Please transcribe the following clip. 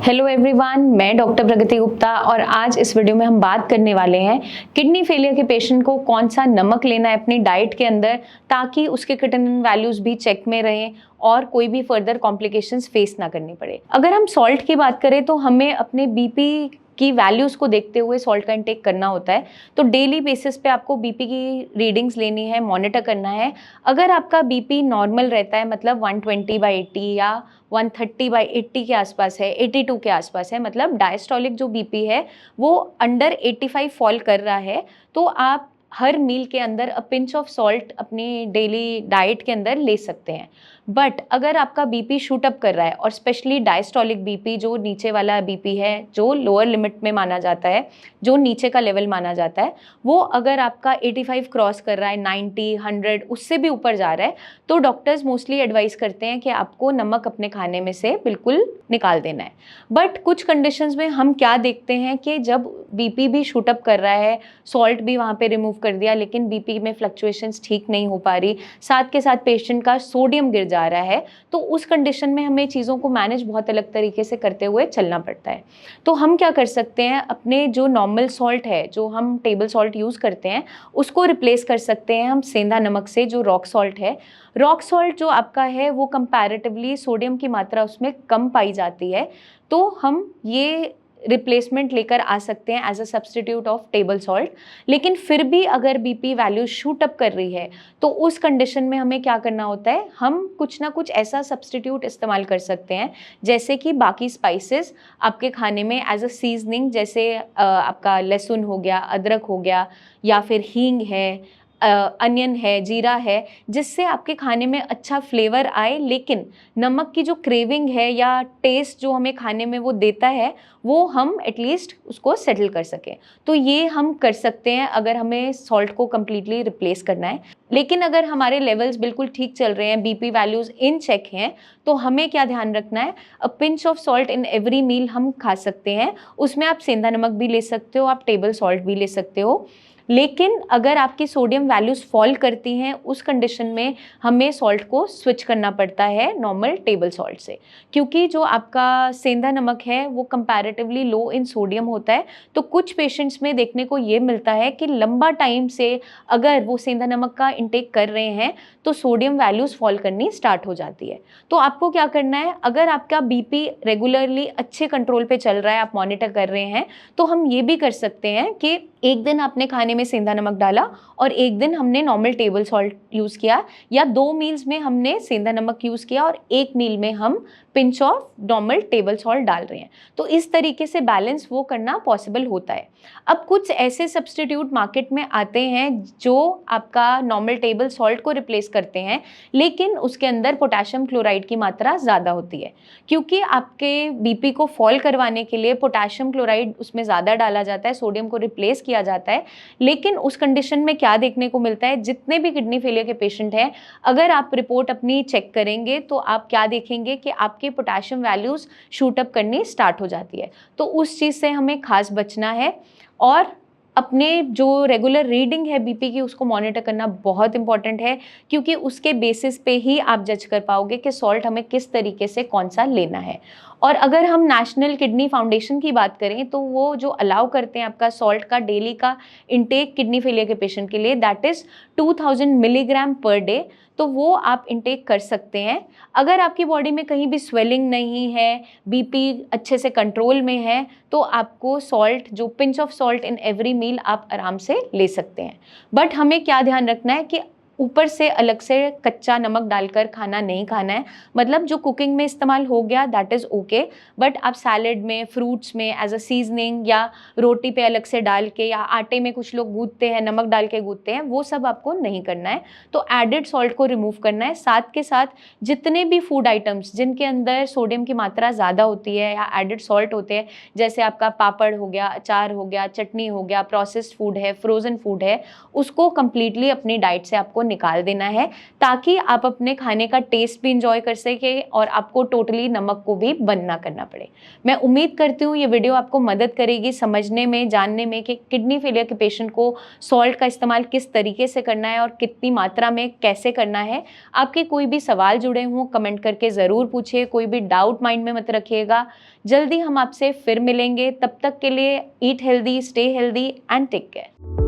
Hello everyone, मैं doctor प्रगति गुप्ता और आज इस वीडियो में हम बात करने वाले हैं किडनी फेलियर के पेशेंट को कौन सा नमक लेना है अपनी डाइट के अंदर ताकि उसके क्रिएटिनिन वैल्यूज भी चेक में रहें और कोई भी फर्दर कॉम्प्लिकेशंस फेस ना करनी पड़े। अगर हम सॉल्ट की बात करें तो हमें अपने बीपी की वैल्यूज़ को देखते हुए सॉल्ट का इंटेक करना होता है। तो डेली बेसिस पे आपको बीपी की रीडिंग्स लेनी है, मॉनिटर करना है। अगर आपका बीपी नॉर्मल रहता है, मतलब 120/80 या 130/80 के आसपास है, 82 के आसपास है, मतलब डायस्टोलिक जो बीपी है वो अंडर 85 फॉल कर रहा है, तो आप हर मील के अंदर अ पिंच ऑफ सॉल्ट अपनी डेली डाइट के अंदर ले सकते हैं। बट अगर आपका बीपी शूट अप कर रहा है और स्पेशली डायस्टोलिक बीपी जो नीचे वाला बीपी है, जो लोअर लिमिट में माना जाता है, जो नीचे का लेवल माना जाता है, वो अगर आपका 85 क्रॉस कर रहा है, 90, 100 उससे भी ऊपर जा रहा है, तो डॉक्टर्स मोस्टली एडवाइस करते हैं कि आपको नमक अपने खाने में से बिल्कुल निकाल देना है। बट कुछ कंडीशंस में हम क्या देखते हैं कि जब बीपी भी शूट अप कर रहा है, सॉल्ट भी वहाँ पे रिमूव कर दिया, लेकिन बीपी में फ्लक्चुएशंस ठीक नहीं हो पा रही, साथ के साथ पेशेंट का सोडियम गिर जा रहा है, तो उस कंडीशन में हमें चीज़ों को मैनेज बहुत अलग तरीके से करते हुए चलना पड़ता है। तो हम क्या कर सकते हैं, अपने जो नॉर्मल सॉल्ट है, जो हम टेबल सॉल्ट यूज़ करते हैं, उसको रिप्लेस कर सकते हैं हम सेंधा नमक से, जो रॉक सॉल्ट है। रॉक सॉल्ट जो आपका है वो कंपैरेटिवली सोडियम की मात्रा उसमें कम पाई जाती है, तो हम ये रिप्लेसमेंट लेकर आ सकते हैं as a substitute of table salt. लेकिन फिर भी अगर बीपी वैल्यू शूट अप कर रही है तो उस कंडीशन में हमें क्या करना होता है, हम कुछ ना कुछ ऐसा सब्सटीट्यूट इस्तेमाल कर सकते हैं, जैसे कि बाकी स्पाइसेस आपके खाने में एज अ सीजनिंग, जैसे आपका लहसुन हो गया, अदरक हो गया, या फिर हींग है, अनियन है, जीरा है, जिससे आपके खाने में अच्छा फ्लेवर आए, लेकिन नमक की जो क्रेविंग है या टेस्ट जो हमें खाने में वो देता है, वो हम एटलीस्ट उसको सेटल कर सकें। तो ये हम कर सकते हैं अगर हमें सॉल्ट को कम्प्लीटली रिप्लेस करना है। लेकिन अगर हमारे लेवल्स बिल्कुल ठीक चल रहे हैं, बीपी वैल्यूज़ इन चेक हैं, तो हमें क्या ध्यान रखना है, a pinch of salt in every meal हम खा सकते हैं। उसमें आप सेंधा नमक भी ले सकते हो, आप टेबल सॉल्ट भी ले सकते हो। लेकिन अगर आपकी सोडियम वैल्यूज़ फॉल करती हैं, उस कंडीशन में हमें सॉल्ट को स्विच करना पड़ता है नॉर्मल टेबल सॉल्ट से, क्योंकि जो आपका सेंधा नमक है वो कंपैरेटिवली लो इन सोडियम होता है। तो कुछ पेशेंट्स में देखने को ये मिलता है कि लंबा टाइम से अगर वो सेंधा नमक का इंटेक कर रहे हैं तो सोडियम वैल्यूज़ फॉल करनी स्टार्ट हो जाती है। तो आपको क्या करना है, अगर आपका बीपी रेगुलरली अच्छे कंट्रोल पे चल रहा है, आप मॉनिटर कर रहे हैं, तो हम ये भी कर सकते हैं कि एक दिन आपने खाने में सेंधा नमक डाला और एक दिन हमने नॉर्मल टेबल सॉल्ट यूज़ किया, या 2 मील्स में हमने सेंधा नमक यूज़ किया और एक मील में हम pinch of normal table salt डाल रहे हैं। तो इस तरीके से बैलेंस वो करना पॉसिबल होता है। अब कुछ ऐसे सब्स्टिट्यूट मार्केट में आते हैं जो आपका नॉर्मल टेबल सॉल्ट को रिप्लेस करते हैं, लेकिन उसके अंदर पोटेशियम क्लोराइड की मात्रा ज़्यादा होती है, क्योंकि आपके बीपी को फॉल करवाने के लिए पोटेशियम क्लोराइड उसमें ज़्यादा डाला जाता है, सोडियम को रिप्लेस किया जाता है। लेकिन उस कंडीशन में क्या देखने को मिलता है, जितने भी किडनी फेलियर के पेशेंट हैं, अगर आप रिपोर्ट अपनी चेक करेंगे तो आप क्या देखेंगे कि आपके पोटेशियम वैल्यूज़ शूट अप करनी स्टार्ट हो जाती है। तो उस चीज़ से हमें खास बचना है और अपने जो रेगुलर रीडिंग है बीपी की, उसको मॉनिटर करना बहुत इंपॉर्टेंट है, क्योंकि उसके बेसिस पे ही आप जज कर पाओगे कि सॉल्ट हमें किस तरीके से कौन सा लेना है। और अगर हम नेशनल किडनी फाउंडेशन की बात करें तो वो जो अलाउ करते हैं आपका सॉल्ट का डेली का इंटेक किडनी फेलियर के पेशेंट के लिए, that is 2000 milligram per day, तो वो आप इंटेक कर सकते हैं। अगर आपकी बॉडी में कहीं भी स्वेलिंग नहीं है, बीपी अच्छे से कंट्रोल में है, तो आपको सॉल्ट, जो pinch of salt in every meal, आप आराम से ले सकते हैं। बट हमें क्या ध्यान रखना है कि ऊपर से अलग से कच्चा नमक डालकर खाना नहीं खाना है। मतलब जो कुकिंग में इस्तेमाल हो गया दैट इज़ ओके, बट आप सैलेड में, फ्रूट्स में एज अ सीजनिंग, या रोटी पे अलग से डाल के, या आटे में कुछ लोग गूँथते हैं, नमक डाल के गूँथते हैं, वो सब आपको नहीं करना है। तो एडेड सॉल्ट को रिमूव करना है। साथ के साथ जितने भी फूड आइटम्स जिनके अंदर सोडियम की मात्रा ज़्यादा होती है या एडेड सॉल्ट होते हैं, जैसे आपका पापड़ हो गया, अचार हो गया, चटनी हो गया, प्रोसेस्ड फूड है, फ्रोज़न फूड है, उसको कम्प्लीटली अपनी डाइट से आपको आपको निकाल देना है, ताकि आप अपने खाने का टेस्ट भी इंजॉय कर सके और आपको टोटली नमक को भी बंद ना करना पड़े। मैं उम्मीद करती हूँ ये वीडियो आपको मदद करेगी समझने में, जानने में कि किडनी फेलियर के पेशेंट को सॉल्ट का इस्तेमाल किस तरीके से करना है और कितनी मात्रा में कैसे करना है। आपके कोई भी सवाल जुड़े हों कमेंट करके ज़रूर पूछिए, कोई भी डाउट माइंड में मत रखिएगा। जल्दी हम आपसे फिर मिलेंगे, तब तक के लिए eat healthy, stay healthy and take care.